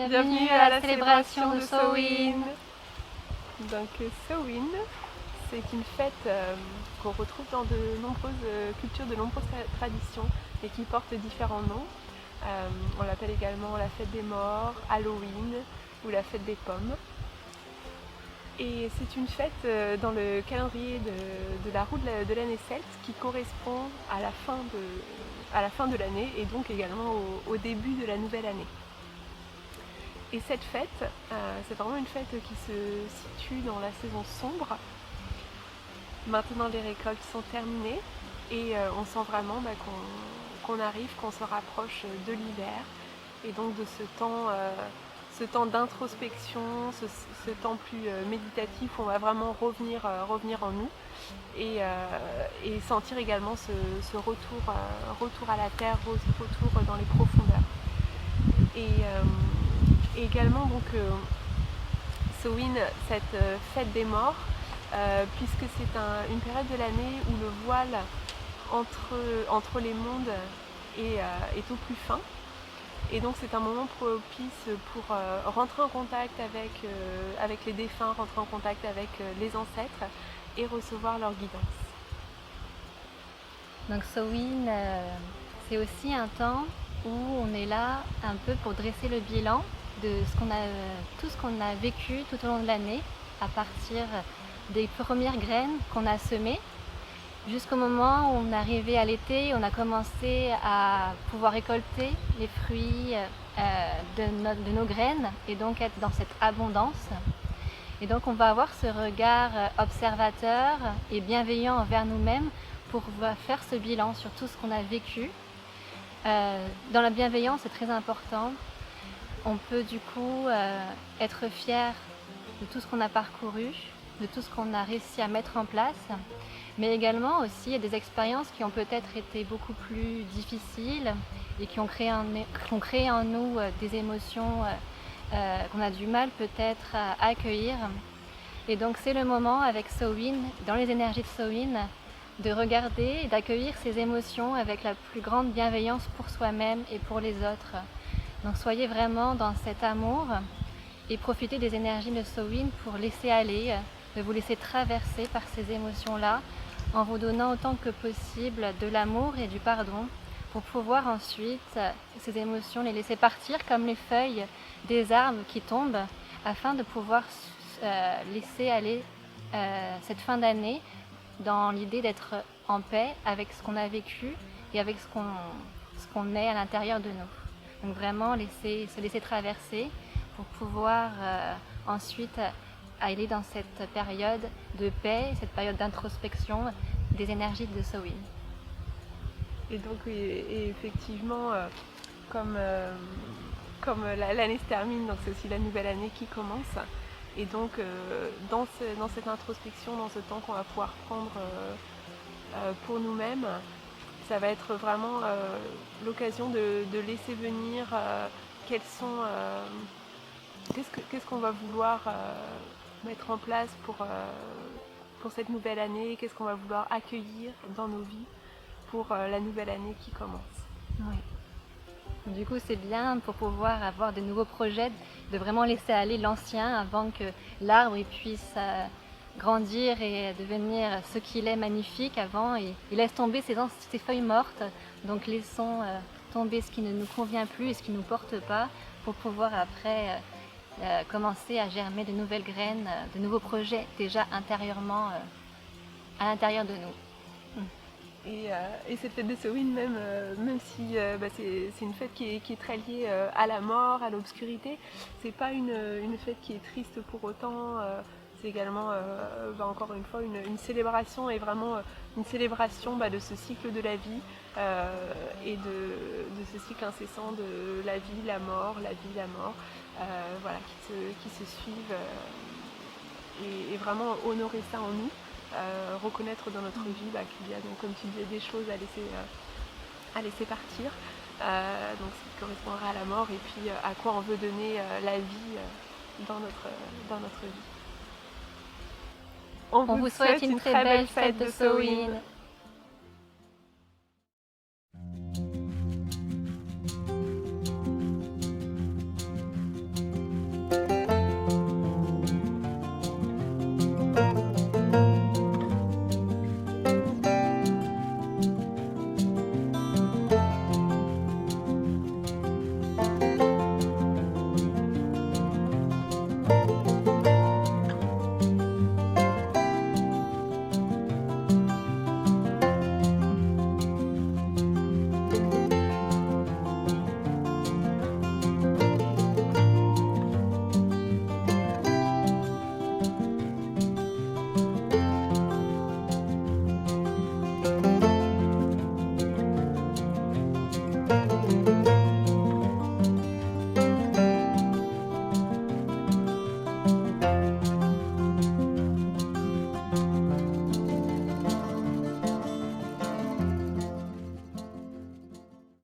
Bienvenue à la célébration de Samhain. Donc Samhain, c'est une fête qu'on retrouve dans de nombreuses cultures, de nombreuses traditions et qui porte différents noms. On l'appelle également la fête des morts, Halloween ou la fête des pommes. Et c'est une fête dans le calendrier de la roue de l'année celte qui correspond à la fin de l'année et donc également au début de la nouvelle année. Et cette fête, c'est vraiment une fête qui se situe dans la saison sombre. Maintenant les récoltes sont terminées et on sent vraiment qu'on arrive, qu'on se rapproche de l'hiver et donc de ce temps d'introspection, ce temps plus méditatif où on va vraiment revenir en nous et sentir également ce retour à la terre, retour dans les profondeurs. Et également donc Samhain, cette fête des morts, puisque c'est une période de l'année où le voile entre les mondes est au plus fin. Et donc c'est un moment propice pour rentrer en contact avec les défunts, rentrer en contact avec les ancêtres et recevoir leur guidance. Donc Samhain, c'est aussi un temps où on est là un peu pour dresser le bilan de tout ce qu'on a vécu tout au long de l'année, à partir des premières graines qu'on a semées, jusqu'au moment où on est arrivé à l'été, on a commencé à pouvoir récolter les fruits de nos graines et donc être dans cette abondance. Et donc on va avoir ce regard observateur et bienveillant envers nous-mêmes pour faire ce bilan sur tout ce qu'on a vécu. Dans la bienveillance, c'est très important. On peut du coup être fier de tout ce qu'on a parcouru, de tout ce qu'on a réussi à mettre en place, mais également aussi il y a des expériences qui ont peut-être été beaucoup plus difficiles et qui ont créé en nous des émotions qu'on a du mal peut-être à accueillir. Et donc c'est le moment avec Samhain, dans les énergies de Samhain, de regarder et d'accueillir ces émotions avec la plus grande bienveillance pour soi-même et pour les autres. Donc soyez vraiment dans cet amour et profitez des énergies de Samhain pour laisser aller, de vous laisser traverser par ces émotions-là en vous donnant autant que possible de l'amour et du pardon pour pouvoir ensuite ces émotions les laisser partir comme les feuilles des arbres qui tombent afin de pouvoir laisser aller cette fin d'année dans l'idée d'être en paix avec ce qu'on a vécu et avec ce qu'on est à l'intérieur de nous. Donc vraiment se laisser traverser pour pouvoir ensuite aller dans cette période de paix, cette période d'introspection des énergies de Samhain. Et donc et effectivement, comme l'année se termine, donc c'est aussi la nouvelle année qui commence. Et donc dans cette introspection, dans ce temps qu'on va pouvoir prendre pour nous-mêmes, ça va être vraiment l'occasion de laisser venir qu'est-ce qu'on va vouloir mettre en place pour cette nouvelle année, qu'est-ce qu'on va vouloir accueillir dans nos vies pour la nouvelle année qui commence. Oui. Du coup, c'est bien pour pouvoir avoir de nouveaux projets, de vraiment laisser aller l'ancien avant que l'arbre puisse grandir et devenir ce qu'il est magnifique avant. Et il laisse tomber ses feuilles mortes, donc laissons tomber ce qui ne nous convient plus et ce qui ne nous porte pas pour pouvoir après commencer à germer de nouvelles graines, de nouveaux projets déjà intérieurement à l'intérieur de nous. Et cette fête de Samhain, même si c'est une fête qui est très liée à la mort, à l'obscurité, c'est pas une fête qui est triste pour autant. C'est également, encore une fois, une célébration et vraiment une célébration de ce cycle de la vie et de ce cycle incessant de la vie, la mort, voilà, qui se suivent et vraiment honorer ça en nous. Reconnaître dans notre vie qu'il y a, donc, comme tu disais, des choses à laisser partir, donc ce qui correspondra à la mort et puis à quoi on veut donner la vie dans notre vie. On vous souhaite une très belle fête de Samhain.